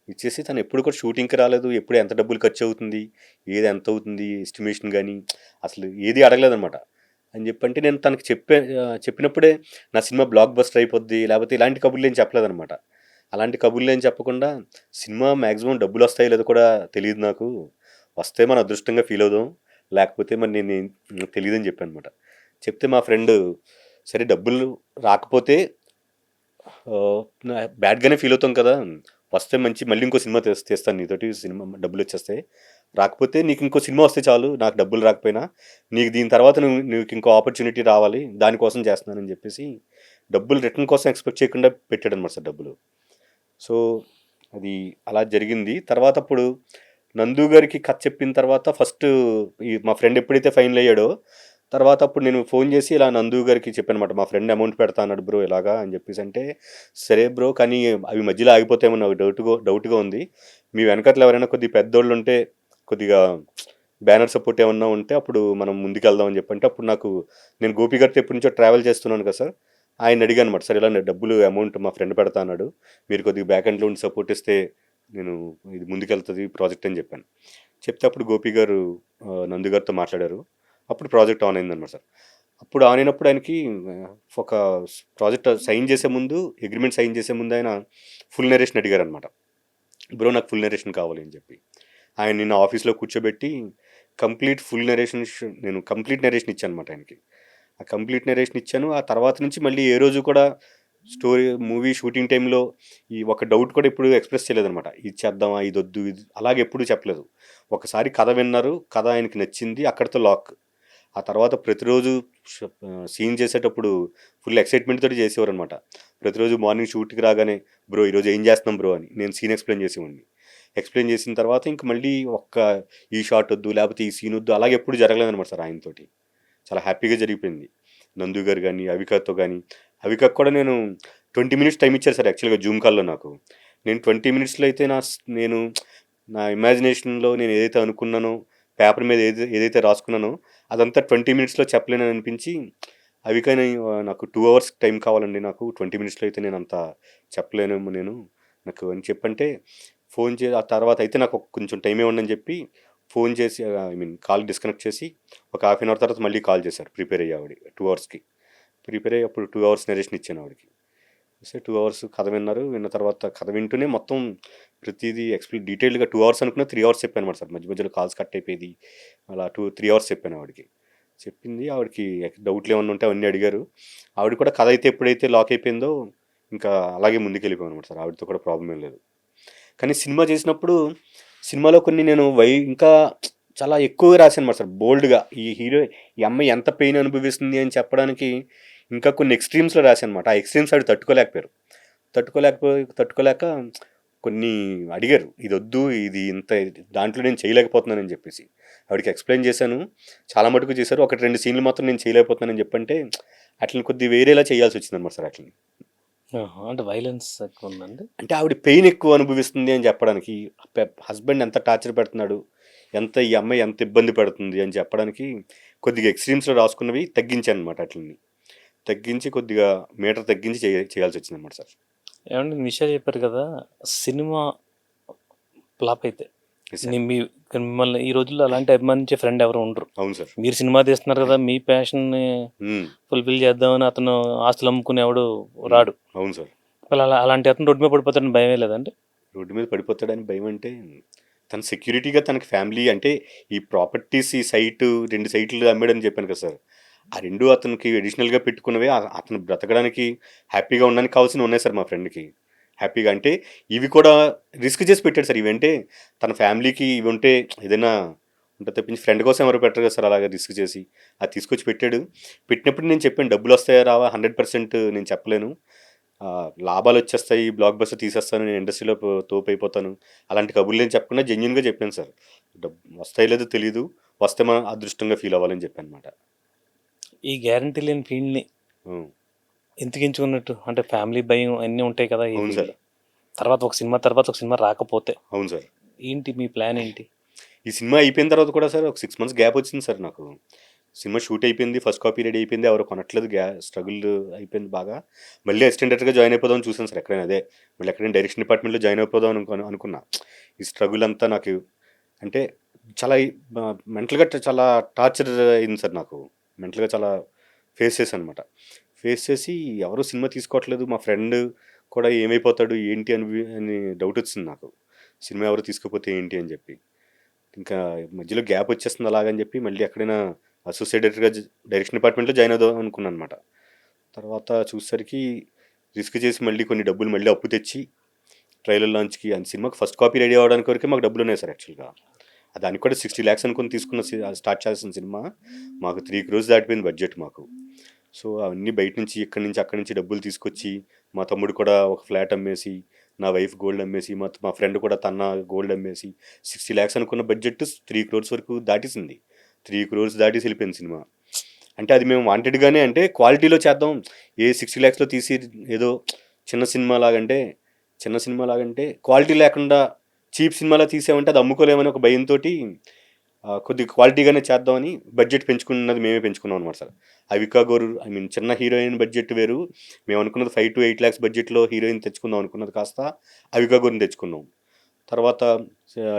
ఇచ్చేసి తను ఎప్పుడు కూడా షూటింగ్‌కి రాలేదు. ఎప్పుడు ఎంత డబ్బులు ఖర్చు అవుతుంది, ఏది ఎంత అవుతుంది ఎస్టిమేషన్ గానీ, అసలు ఏది అడగలేదనమాట. అని చెప్పంటే నేను తనకి చెప్పినప్పుడే నా సినిమా బ్లాక్ బస్టర్ అయిపోద్ది, లేకపోతే ఇలాంటి కబుర్లేం చెప్పలేదనమాట. అలాంటి కబుర్లేం చెప్పకుండా సినిమా మ్యాక్సిమం డబ్బులొస్తాయో లేదో కూడా తెలీదు నాకు. వస్తే మన అదృష్టంగా ఫీల్ అవుదాం. లేకపోతే మరి తెలీదని చెప్పాననమాట. చెప్తే మా ఫ్రెండు సరే డబ్బులు రాకపోతే బ్యాడ్‌గానే ఫీల్ అవుతాం కదా! వస్తే మళ్ళీ ఇంకో సినిమా తీస్తాను నీతోటి సినిమా డబ్బులొచ్చేస్తాయి. రాకపోతే నీకు ఇంకో సినిమా వస్తే చాలు నాకు డబ్బులు రాకపోయినా. నీకు దీని తర్వాత నీకు ఇంకో ఆపర్చునిటీ రావాలి. దానికోసం చేస్తున్నానని చెప్పేసి డబ్బులు రిటర్న్ కోసం ఎక్స్‌పెక్ట్ చేయకుండా పెట్టాడనమాట సార్ డబ్బులు. సో, అది అలా జరిగింది. తర్వాత అప్పుడు నందు గారికి కథ చెప్పిన తర్వాత ఫస్ట్ మా ఫ్రెండ్ ఎప్పుడైతే ఫైనల్ అయ్యాడో, తర్వాత అప్పుడు నేను ఫోన్ చేసి ఇలా నందు గారికి చెప్పానమాట. మా ఫ్రెండ్ అమౌంట్ పెడతా అన్నాడు బ్రో ఇలాగా అని చెప్పేసి అంటే, సరే బ్రో కానీ అవి మధ్యలో ఆగిపోతాయేమో నాకు డౌట్‌గా ఉంది. మీ వెనకాతల ఎవరైనా కొద్దిగా పెద్దోళ్ళుంటే కొద్దిగా బ్యానర్ సపోర్ట్ ఏమన్నా ఉంటే అప్పుడు మనం ముందుకెళ్దాం అని చెప్పంటే, అప్పుడు నేను గోపి గారితో ఎప్పటినుంచో ట్రావెల్ చేస్తున్నాను కదా సార్! ఆయన అడిగానమాట. సరే ఇలా డబ్బులు అమౌంట్ మా ఫ్రెండ్ పెడతా అన్నాడు. మీరు కొద్దిగా బ్యాక్ ఎండ్‌లో ఉండి సపోర్ట్ ఇస్తే నేను ఇది ముందుకెళ్తది ప్రాజెక్ట్ అని చెప్పాను. చెప్తే అప్పుడు గోపి గారు నందు గారితో మాట్లాడారు. అప్పుడు ప్రాజెక్ట్ ఆన్ అయిందనమాట సార్. అప్పుడు ఆన్ అయినప్పుడు ఆయనకి ఒక ప్రాజెక్ట్ అగ్రీమెంట్ సైన్ చేసే ముందు ఆయన ఫుల్ నరేషన్ అడిగారనమాట. బ్రో నాకు ఫుల్ నరేషన్ కావాలి అని చెప్పి. ఆయన నిన్న ఆఫీస్‌లో కూర్చోబెట్టి నేను కంప్లీట్ నరేషన్ ఇచ్చాననమాట ఆయనకి. ఆ కంప్లీట్ నరేషన్ ఇచ్చాను. ఆ తర్వాత నుంచి మళ్ళీ ఏ రోజు కూడా మూవీ షూటింగ్ టైంలో ఈ ఒక డౌట్ కూడా ఎప్పుడు ఎక్స్‌ప్రెస్ చేయలేదనమాట. ఇది చేద్దామా? ఇదొద్దు. అలాగే ఎప్పుడు చెప్పలేదు. ఒకసారి కథ విన్నారు. కథ ఆయనకి నచ్చింది. అక్కడితో లాక్. ఆ తర్వాత ప్రతిరోజు సీన్ చేసేటప్పుడు ఫుల్ ఎక్సైట్మెంట్ తోటి చేసేవారనమాట. ప్రతిరోజు మార్నింగ్ షూట్‌కి రాగానే, "బ్రో ఈరోజు ఏం చేస్తున్నాం బ్రో" అని నేను సీన్ ఎక్స్‌ప్లెయిన్ చేసేవాడిని. ఎక్స్‌ప్లెయిన్ చేసిన తర్వాత ఇంక మళ్ళీ ఈ షాట్ వద్దు, లేకపోతే ఈ సీన్ వద్దు అలాగే ఎప్పుడు జరగలేదనమాట సార్ ఆయనతోటి. చాలా హ్యాపీగా జరిగిపోయింది. నందు గారు గానీ, అవికాతో గానీ, అవికాకి కూడా నేను 20 మినిట్స్ టైమ్ ఇచ్చారు సార్ యాక్చువల్‌గా జూమ్ కాల్‌లో నాకు. నేను 20 మినిట్స్‌లో అయితే నేను నా ఇమాజినేషన్‌లో నేను ఏదైతే అనుకున్నానో, పేపర్ మీద ఏదైతే రాసుకున్నానో, అదంతా 20 మినిట్స్‌లో చెప్పలేనని అనిపించి, అవికాని నాకు 2 అవర్స్ టైం కావాలండి నాకు 20 మినిట్స్‌లో అయితే నేనంత చెప్పలేనేమో నేను నాకు అని చెప్పంటే, ఆ తర్వాత అయితే నాకు కొంచెం టైం ఇవ్వండి అని చెప్పి, ఫోన్ చేసి ఐ మీన్ కాల్ డిస్కనెక్ట్ చేసి, ఒక హాఫ్ అన్ అవర్ తర్వాత మళ్ళీ కాల్ చేశారు ప్రిపేర్ అయ్యి ఆవిడ 2 అవర్స్‌కి. ప్రిపేర్ అయ్యి అప్పుడు 2 అవర్స్ నరేషన్ ఇచ్చాను ఆవిడకి. సో 2 అవర్స్ కథ విన్నారు. విన్న తర్వాత కథ వింటూనే మొత్తం ప్రతీదీ డీటెయిల్డ్‌గా 2 అవర్స్ అనుకున్న 3 అవర్స్ చెప్పానన్నమాట సార్. మధ్య మధ్యలో కాల్స్ కట్ అయిపోయేది. అలా 3 అవర్స్ చెప్పాను ఆవిడకి. చెప్పింది ఆవిడకి డౌట్లు ఏమన్నా ఉంటే అవన్నీ అడిగారు. ఆవిడ కూడా కథ అయితే ఎప్పుడైతే లాక్ అయిపోయిందో ఇంకా అలాగే ముందుకెళ్ళిపోయామన్నమాట సార్. ఆవిడతో కూడా ప్రాబ్లమ్ ఏం లేదు. కానీ సినిమా చేసినప్పుడు సినిమాలో కొన్ని నేను ఇంకా చాలా ఎక్కువగా రాశానన్నమాట సార్ బోల్డ్‌గా. ఈ అమ్మాయి ఎంత పెయిన్ అనుభవిస్తుంది అని చెప్పడానికి ఇంకా కొన్ని ఎక్స్‌ట్రీమ్స్‌లో రాశానన్నమాట. ఆ ఎక్స్‌ట్రీమ్స్ ఆవిడ తట్టుకోలేకపోయారు. తట్టుకోలేక కొన్ని అడిగారు. ఇదొద్దు, ఇది ఇంత దాంట్లో నేను చేయలేకపోతున్నానని చెప్పేసి. ఆవిడకి ఎక్స్‌ప్లెయిన్ చేశాను. చాలా మటుకు చేశారు. 1, 2 సీన్‌లు మాత్రం నేను చేయలేకపోతున్నానని చెప్పంటే అట్లని కొద్దిగా వేరేలా చేయాల్సొచ్చిందన్నమాట సార్ అట్లని. ఆహా! అంటే వైలెన్స్ ఎక్కువుందండి? అంటే ఆవిడ పెయిన్ ఎక్కువ అనుభవిస్తుంది అని చెప్పడానికి, హస్బెండ్ ఎంత టార్చర్ పెడుతున్నాడు, ఈ అమ్మాయి ఎంత ఇబ్బంది పెడుతుంది అని చెప్పడానికి కొద్దిగా ఎక్స్‌ట్రీమ్స్‌లో రాసుకున్నవి తగ్గించానన్నమాట అట్లని. తగ్గించి కొద్దిగా మీటర్ తగ్గించి చేయాల్సొచ్చిందన్నమాట సార్. ఏవండీ నిషా చెప్పారు కదా! సినిమా ఫ్లాప్ అయితే యెస్ సార్. మిమ్మల్ని ఈ రోజుల్లో అలాంటి అభిమానించే ఫ్రెండ్ ఎవరు ఉండరు. అవును సార్. మీరు సినిమా తీస్తున్నారు కదా! మీ ప్యాషన్‌ని హ్మ్. ఫుల్‌ఫిల్ చేద్దామని అతను ఆస్తులు అమ్ముకునేవాడు హ్మ్. రాడు. అవును సార్. అలాంటి అతను రోడ్డు మీద పడిపోతాడని భయమే లేదండి? రోడ్డు మీద పడిపోతాడని భయమంటే, తను సెక్యూరిటీగా తనకి ఫ్యామిలీ అంటే ఈ ప్రాపర్టీస్ ఈ సైటు 2 సైట్లు అమ్మాడని చెప్పాను కదా సార్. ఆ 2 అతనికి అడిషనల్‌గా పెట్టుకున్నవే అతను బ్రతకడానికి హ్యాపీగా ఉండడానికి కావాల్సినవి ఉన్నాయి సార్ మా ఫ్రెండ్‌కి. హ్యాపీగా అంటే ఇవి కూడా రిస్క్ చేసి పెట్టాడు సార్. ఇవంటే తన ఫ్యామిలీకి ఇవి ఉంటే ఏదైనా ఉంటే తప్పించి ఫ్రెండ్ కోసం ఎవరు పెట్టరు కదా సార్ అలాగా రిస్క్ చేసి. అది తీసుకొచ్చి పెట్టాడు. పెట్టినప్పుడు నేను చెప్పాను డబ్బులొస్తాయా రావా 100% నేను చెప్పలేను. లాభాలొచ్చేస్తాయి, బ్లాక్ బస్టర్ తీసేస్తాను, నేను ఇండస్ట్రీలో తోపయిపోతాను. అలాంటి కబుర్లేం చెప్పకుండా జెన్యూన్‌గా చెప్పాను సార్. వస్తాయో లేదో తెలీదు. వస్తే మనం అదృష్టంగా ఫీల్ అవ్వాలని చెప్పానమాట. ఈ గ్యారంటీ లేని ఫీల్డ్‌ని హ్మ్. ఎందుకు ఎంచుకున్నట్టు? అంటే ఫ్యామిలీ భయం అన్నీ ఉంటాయి కదా! అవును ఇవి సార్. తర్వాత ఒక సినిమా రాకపోతే అవును సార్. ఏంటి మీ ప్లాన్ ఏంటి? ఈ సినిమా అయిపోయిన తర్వాత కూడా సార్ ఒక 6 మంత్స్ గ్యాప్ వచ్చింది సార్ నాకు. సినిమా షూట్ అయిపోయింది. ఫస్ట్ కాపీ రెడీ అయిపోయింది. ఎవరు కొనట్లేదు. స్ట్రగుల్ అయిపోయింది బాగా. మళ్ళీ అసిస్టెంట్ డైరెక్టర్‌గా జాయిన్ అయిపోదామని చూసాను సార్ ఎక్కడైనా అదే. మళ్ళీ ఎక్కడైనా డైరెక్షన్ డిపార్ట్మెంట్‌లో జాయిన్ అయిపోదాం అనుకున్నా. ఈ స్ట్రగుల్ అంతా నాకు అంటే చాలా మెంటల్‌గా చాలా టార్చర్ అయింది సార్ నాకు. మెంటల్‌గా చాలా ఫేస్ చేశాననమాట. ఫేస్ చేసి ఎవరు సినిమా తీసుకోవట్లేదు. మా ఫ్రెండ్ కూడా ఏమైపోతాడు ఏంటి అని డౌట్ వచ్చింది నాకు. సినిమా ఎవరు తీసుకోకపోతే ఏంటి అని చెప్పి. ఇంకా మధ్యలో గ్యాప్ వచ్చేస్తుంది అలాగని చెప్పి మళ్ళీ ఎక్కడైనా అసోసియేట్ డైరెక్టర్‌గా డైరెక్షన్ డిపార్ట్మెంట్‌లో జాయిన్ అవుదాం అనుకున్నాననమాట. తర్వాత చూసేసరికి రిస్క్ చేసి మళ్ళీ కొన్ని డబ్బులు మళ్ళీ అప్పు తెచ్చి ట్రైలర్ లాంచ్‌కి సినిమాకి ఫస్ట్ కాపీ రెడీ అవ్వడానికి వరకే మాకు డబ్బులున్నాయి సార్ యాక్చువల్‌గా. దానికి కూడా 60 లాక్స్ అనుకుని తీసుకున్న స్టార్ట్ చేయాల్సిన సినిమా మాకు 3 క్రోర్స్ దాటిపోయింది బడ్జెట్ మాకు. సో, అవన్నీ బయట నుంచి ఇక్కడి నుంచి అక్కడి నుంచి డబ్బులు తీసుకొచ్చి మా తమ్ముడు కూడా ఒక ఫ్లాట్ అమ్మేసి, నా వైఫ్ గోల్డ్ అమ్మేసి, మా ఫ్రెండ్ కూడా తన గోల్డ్ అమ్మేసి 60 లాక్స్ అనుకున్న బడ్జెట్ 3 క్రోర్స్ వరకు దాటేసింది. 3 క్రోర్స్ దాటేసి వెళ్ళిపోయింది సినిమా. అంటే అది మేము వాంటెడ్‌గానే అంటే క్వాలిటీలో చేద్దాం. 60 లాక్స్‌లో తీసి ఏదో చిన్న సినిమా లాగంటే క్వాలిటీ లేకుండా చీప్ సినిమాలా తీసామంటే అది అమ్ముకోలేమని ఒక భయంతోటి కొద్దిగా క్వాలిటీగానే చేద్దామని బడ్జెట్ పెంచుకున్నది మేమే పెంచుకున్నాం అనమాట సార్. అవికా గోరు ఐ మీన్ చిన్న హీరోయిన్ బడ్జెట్ వేరు. మేము అనుకున్నది 5-8 లాక్స్ బడ్జెట్‌లో హీరోయిన్ తెచ్చుకుందాం అనుకున్నది కాస్త అవికా గోరుని తెచ్చుకున్నాం. తర్వాత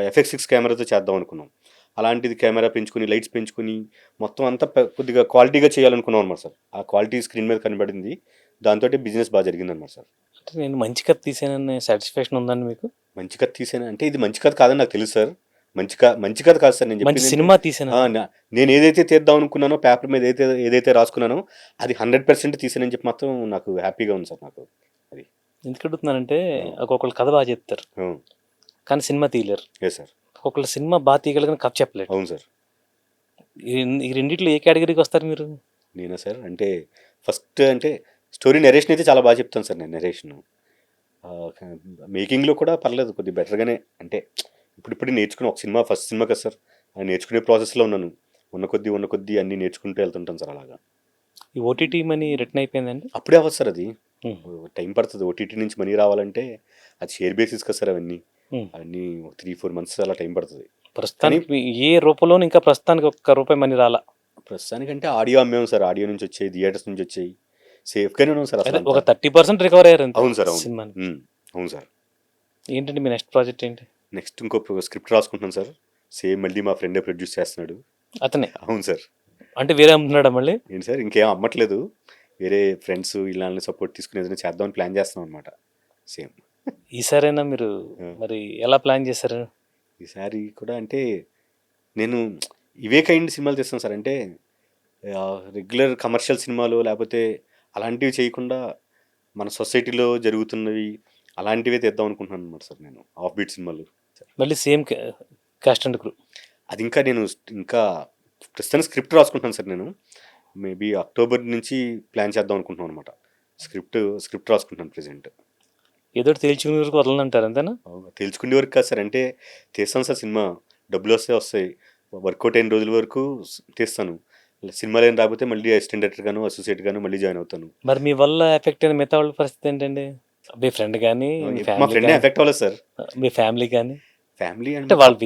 ఎఫ్ఎక్స్6 కెమెరాతో చేద్దాం అనుకున్నాం. అలాంటిది కెమెరా పెంచుకొని, లైట్స్ పెంచుకొని మొత్తం అంతా కొద్దిగా క్వాలిటీగా చేయాలనుకున్నాం అనమాట సార్. ఆ క్వాలిటీ స్క్రీన్ మీద కనబడింది. దాంతోటి బిజినెస్ బాగా జరిగిందనమాట సార్. అంటే నేను మంచి కథ తీసాననే సాటిస్ఫాక్షన్ ఉందండి మీకు? మంచి కథ తీసాను అంటే ఇది మంచి కథ కాదని నాకు తెలుసు సార్. మంచి కథ కాదు సార్ నేను మంచి చెప్పిందేంటి సినిమా ఆ! తీసానని. నేను ఏదైతే తీద్దాం అనుకున్నానో పేపర్ మీద ఏదైతే రాసుకున్నానో అది 100% తీసానని చెప్పి మాత్రం నాకు హ్యాపీగా ఉంది సార్ నాకు. అది. ఎందుకు అడుగుతున్నానంటే హ్మ్. ఒక్కొక్కళ్ళు కథ బాగా చెప్తారు. హ్మ్. కానీ సినిమా తీయలేరు. Yes sir. ఒక్కొక్కళ్ళు సినిమా బాగా తీయగలరు కానీ కథ చెప్పలేరు. అవును సార్. ఈ రెండిట్లో ఏ కేటగిరీకి వస్తారు మీరు? నేనా సార్? అంటే ఫస్ట్ అంటే స్టోరీ నరేషన్ అయితే చాలా బాగా చెప్తాను సార్ నేను నరేషను. మేకింగ్‌లో కూడా పర్లేదు కొద్దిగా బెటర్‌గానే అంటే ఇప్పుడిప్పుడే నేర్చుకుని ఒక సినిమా ఫస్ట్ సినిమా కదా సార్! నేర్చుకునే ప్రాసెస్‌లో ఉన్నాను. ఉన్న కొద్దీ అన్నీ నేర్చుకుంటూ వెళ్తుంటాను సార్ అలాగా. ఈ ఓటీటీ మనీ రిటర్న్ అయిపోయిందండి? అప్పుడే అవ్వదు సార్ అది. హ్మ్. టైం పడతది. ఓటీటీ నుంచి మనీ రావాలంటే అది షేర్ బేసిస్ కదా సార్ అవన్నీ. హ్మ్. అవన్నీ 3, 4 మంత్స్ అలా టైం పడతది. కానీ ప్రస్తుతానికి ఏ రూపంలోనూ ఇంకా ప్రస్తుతానికి ఒక్క రూపాయి మనీ రాలా. ప్రస్తుతానికంటే ఆడియో అమ్మాము సార్. ఆడియో నుంచి వచ్చాయి, థియేటర్స్ నుంచి వచ్చాయి. సేఫ్‌గానే ఉన్నాం సార్ అదే అసలంతా. ఒక 30% రికవర్ అయ్యారు అంతే అవును సార్. అవును. సినిమాని. అవును సార్. ఏంటండి మీ నెక్స్ట్ ప్రాజెక్ట్ ఏంటి? నెక్స్ట్ ఇంకో స్క్రిప్ట్ రాసుకుంటున్నాను సార్. సేమ్ మళ్ళీ మా ఫ్రెండే ప్రొడ్యూస్ చేస్తున్నాడు. అతనే. అవును సార్. అంటే వేరే అమ్ముతున్నాడా మళ్ళీ? ఏంటి సార్ ఇంకేం అమ్మట్లేదు. వేరే ఫ్రెండ్స్ ఇళ్ళని సపోర్ట్ తీసుకొని ఏదైనా చేద్దామని ప్లాన్ చేస్తున్నాం అనమాట. సేమ్. ఈసారైనా మీరు మరి ఎలా ప్లాన్ చేశారు? ఈసారి కూడా అంటే నేను ఇవే కైండ్ సినిమాలు తీస్తాను సార్. అంటే రెగ్యులర్ కమర్షియల్ సినిమాలు లేకపోతే అలాంటివి చేయకుండా మన సొసైటీలో జరుగుతున్నవి అలాంటివే తీద్దాం అనుకుంటున్నాను అనమాట సార్ నేను. ఆఫ్ బీట్ సినిమాలు. మళ్ళీ సేమ్ కాస్ట్ అండ్ క్రూ. అది ఇంకా ప్రస్తుతానికి స్క్రిప్ట్ రాసుకుంటున్నాను సార్ నేను. మేబీ అక్టోబర్ నుంచి ప్లాన్ చేద్దాం అనుకుంటున్నాం అనమాట. స్క్రిప్ట్ రాసుకుంటున్నాను ప్రెజెంట్. ఏదో ఒకటి తేల్చుకునే వరకు వదలనంటారు అంతేనా? తేల్చుకునే వరకు కాదు సార్. అంటే తీస్తాను సార్ సినిమా. డబ్బులు వస్తాయి. వర్కౌట్ అయిన రోజుల వరకు తీస్తాను. సినిమాలు ఏం రాకపోతే మళ్ళీ అసిస్టెంట్ డైరెక్టర్ గాను, అసోసియేట్ గాను మళ్ళీ జాయిన్ అవుతాను. మరి మీ వల్ల ఎఫెక్ట్ అయిన మిగతా వాళ్ళ పరిస్థితి ఏంటండి? మీ ఫ్రెండ్ కానీ, మీ మా ఫ్యామిలీ ఫ్రెండ్ కానీ, ఎఫెక్ట్ అవ్వలేదు సార్. మీ ఫ్యామిలీ కానీ, ఫ్యామిలీ అంటే వాళ్ళు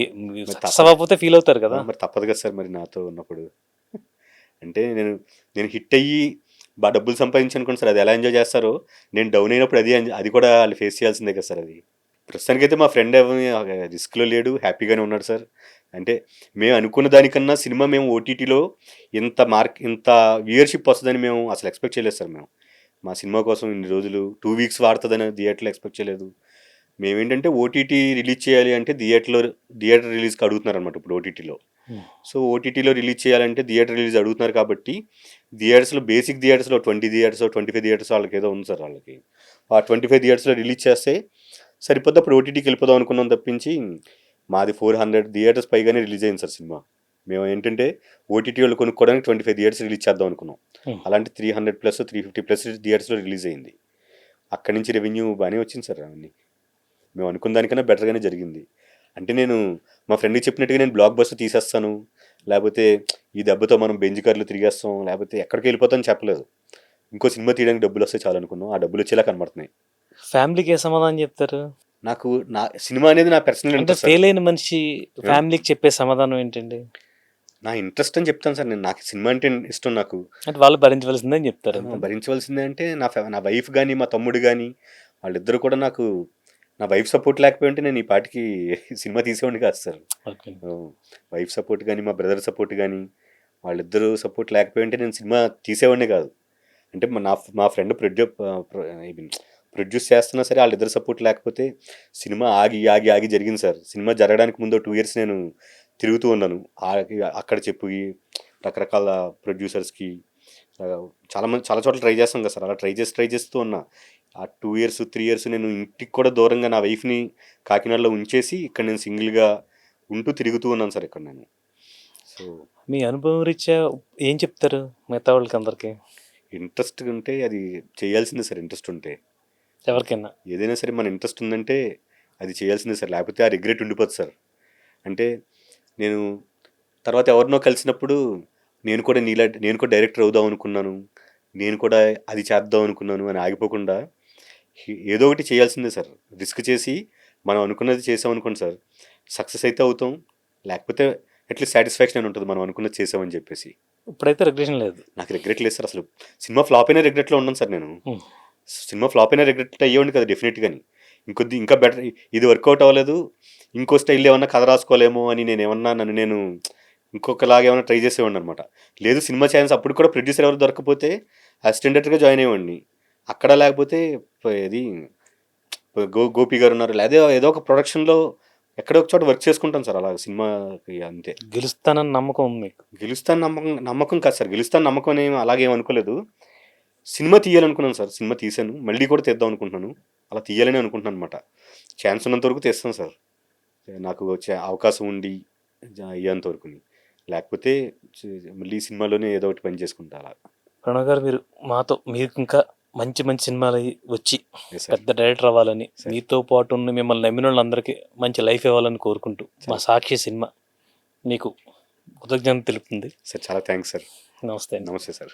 సక్సెస్ అవ్వకపోతే ఫీల్ అవుతారు కదా. మరి తప్పదు కదా సార్ మరి నాతో ఉన్నప్పుడు. అంటే నేను హిట్ అయ్యి బాగా డబ్బులు సంపాదించాను అనుకోండి సార్, అది ఎలా ఎంజాయ్ చేస్తారో నేను డౌన్ అయినప్పుడు అది కూడా వాళ్ళు ఫేస్ చేయాల్సిందే కదా సార్ అది. ప్రస్తుతానికైతే మా ఫ్రెండ్ రిస్క్లో లేడు, హ్యాపీగానే ఉన్నాడు సార్. అంటే మేము అనుకున్న దానికన్నా సినిమా మేము ఓటీటీలో ఇంత వ్యూయర్షిప్ వస్తుందని మేము అసలు ఎక్స్పెక్ట్ చేయలేదు సార్ మేము. మా సినిమా కోసం ఇన్ని రోజులు 2 వీక్స్ వాడుతుందని థియేటర్లో ఎక్స్పెక్ట్ చేయలేదు. మేమేంటంటే ఓటీటీ రిలీజ్ చేయాలి అంటే థియేటర్ రిలీజ్కి అడుగుతున్నారు అనమాట ఇప్పుడు ఓటీటీలో. సో ఓటీటీలో రిలీజ్ చేయాలంటే థియేటర్ రిలీజ్ అడుగుతున్నారు కాబట్టి బేసిక్ థియేటర్స్లో 20 థియేటర్స్ 25 థియేటర్స్ వాళ్ళకి ఏదో ఉంది సార్ వాళ్ళకి. ఆ 25 థియేటర్స్లో రిలీజ్ చేస్తే సరిపోద్ది, అప్పుడు ఓటీటీకి వెళ్ళిపోదాం అనుకున్నాం తప్పించి మాది 400 థియేటర్స్ పైగానే రిలీజ్ అయింది సార్ సినిమా. మేము ఏంటంటే ఓటీటీ వాళ్ళు కొనుక్కోవడానికి 25 థియేటర్స్ రిలీజ్ చేద్దాం అనుకున్నాం. అలాంటి 300+ 350+ థియేటర్స్లో రిలీజ్ అయింది. అక్కడి నుంచి రెవెన్యూ బాగానే వచ్చింది సార్. అవన్నీ మేము అనుకున్న దానికన్నా బెటర్గానే జరిగింది. అంటే నేను మా ఫ్రెండ్కి చెప్పినట్టుగా నేను బ్లాక్ బస్టర్ తీసేస్తాను, లేకపోతే ఈ దెబ్బతో మనం బెంజ్ కార్లు తిరిగేస్తాం, లేకపోతే ఎక్కడికి వెళ్ళిపోతామని చెప్పలేదు. ఇంకో సినిమా తీయడానికి డబ్బులు వస్తే చాలు అనుకున్నాం. ఆ డబ్బులు వచ్చేలా కనబడుతున్నాయి. ఫ్యామిలీకి ఏ సమాధానం చెప్తారు? నాకు నా సినిమా అనేది నా పర్సనల్ అంటే ఇంట్రెస్ట్ సార్. ఫెయిల్ అయిన మనిషి ఫ్యామిలీకి చెప్పే సమాధానం ఏంటండి? నా ఇంట్రెస్ట్ అని చెప్తాను సార్. నాకు సినిమా అంటే ఇష్టం. నాకు అంటే వాళ్ళు భరించవలసిందని చెప్తారు అంతే. భరించవలసిందే. అంటే నా వైఫ్ కానీ మా తమ్ముడు కానీ వాళ్ళిద్దరు కూడా నాకు, నా వైఫ్ సపోర్ట్ లేకపోయి ఉంటే నేను ఈ పాటికి సినిమా తీసేవాడిని కాదు సార్. ఓకే. వైఫ్ సపోర్ట్ కానీ మా బ్రదర్ సపోర్ట్ కానీ వాళ్ళిద్దరూ సపోర్ట్ లేకపోయి ఉంటే నేను సినిమా తీసేవాడినే కాదు. అంటే మా ఫ్రెండ్ ప్రొడ్యూస్ చేస్తున్నా సరే వాళ్ళిద్దరు సపోర్ట్ లేకపోతే సినిమా ఆగి ఆగి ఆగి జరిగింది సార్. సినిమా జరగడానికి ముందు 2 years నేను తిరుగుతూ ఉన్నాను. అక్కడ చెప్పి రకరకాల ప్రొడ్యూసర్స్కి చాలా చోట్ల ట్రై చేస్తాం కదా సార్. అలా ట్రై చేస్తూ ఉన్నా. ఆ 2 years 3 years నేను ఇంటికి కూడా దూరంగా నా వైఫ్ని కాకినాడలో ఉంచేసి ఇక్కడ నేను సింగిల్గా ఉంటూ తిరుగుతూ ఉన్నాను సార్ ఇక్కడ నేను. సో మీ అనుభవం రీత్యా ఏం చెప్తారు మిగతా వాళ్ళకి అందరికి? ఇంట్రెస్ట్ ఉంటే అది చేయాల్సిందే సార్. ఇంట్రెస్ట్ ఉంటే ఎవరికైనా ఏదైనా సరే మన ఇంట్రెస్ట్ ఉందంటే అది చేయాల్సిందే సార్. లేకపోతే ఆ రిగ్రెట్ ఉండిపోతుంది సార్. అంటే నేను తర్వాత ఎవరినో కలిసినప్పుడు నేను కూడా డైరెక్టర్ అవుదాం అనుకున్నాను, నేను కూడా అది చేద్దాం అనుకున్నాను అని ఆగిపోకుండా ఏదో ఒకటి చేయాల్సిందే సార్. రిస్క్ చేసి మనం అనుకున్నది చేసామనుకోండి సార్, సక్సెస్ అయితే అవుతాం, లేకపోతే అట్లీస్ట్ సాటిస్ఫాక్షన్ అని ఉంటుంది మనం అనుకున్నది చేసామని చెప్పేసి. ఇప్పుడైతే రిగ్రెషన్ లేదు. నాకు రిగ్రెట్ లేదు సార్. అసలు సినిమా ఫ్లాప్ అయినా రిగ్రెట్లో ఉన్నాను సార్ నేను. సినిమా ఫ్లాప్ అయినా రిగ్రెట్ అయ్యేవాడిని కదా డెఫినెట్గాని. ఇంకా బెటర్, ఇది వర్కౌట్ అవ్వలేదు, ఇంకో స్టైల్ ఏమన్నా కథ రాసుకోలేమో అని నేను ఇంకొకలాగా ఏమైనా ట్రై చేసేవాడిని అనమాట. లేదు సినిమా ఛాన్స్ అప్పుడు కూడా ప్రొడ్యూసర్ ఎవరు దొరకకపోతే అసిస్టెంట్ డైరెక్టర్గా జాయిన్ అయ్యేవాడిని. అక్కడ లేకపోతే ఇది గోపి గారు ఉన్నారు, లేదా ఏదో ఒక ప్రొడక్షన్లో ఎక్కడో ఒక చోట వర్క్ చేసుకుంటాను సార్. అలా సినిమాకి అంతే. గెలుస్తానని నమ్మకం ఉంది. గెలుస్తాను నమ్మకం కాదు సార్. గెలుస్తాను నమ్మకం అని అలాగేం అనుకోలేదు. Cinema తీయాలనుకున్నాను sir. సినిమా తీశాను, మళ్ళీ కూడా తీద్దాం అనుకుంటున్నాను. అలా తీయాలని అనుకుంటున్నాను అనమాట. ఛాన్స్ ఉన్నంత వరకు తీస్తాను సార్. నాకు వచ్చే అవకాశం ఉండి అయ్యేంత వరకుని, లేకపోతే మళ్ళీ సినిమాలోనే ఏదో ఒకటి పని చేసుకుంటా అలా. ప్రణవ్ గారు, మీకు ఇంకా మంచి మంచి సినిమాలు వచ్చి Yes, sir. పెద్ద డైరెక్టర్ అవ్వాలని, Sir. మీతో పాటు ఉన్న మిమ్మల్ని నమ్మిన వాళ్ళందరికీ మంచి లైఫ్ ఇవ్వాలని కోరుకుంటూ మా సాక్షి సినిమా మీకు కృతజ్ఞత తెలుపుతుంది. సార్ చాలా థ్యాంక్స్ సార్. నమస్తే అండి. నమస్తే సార్.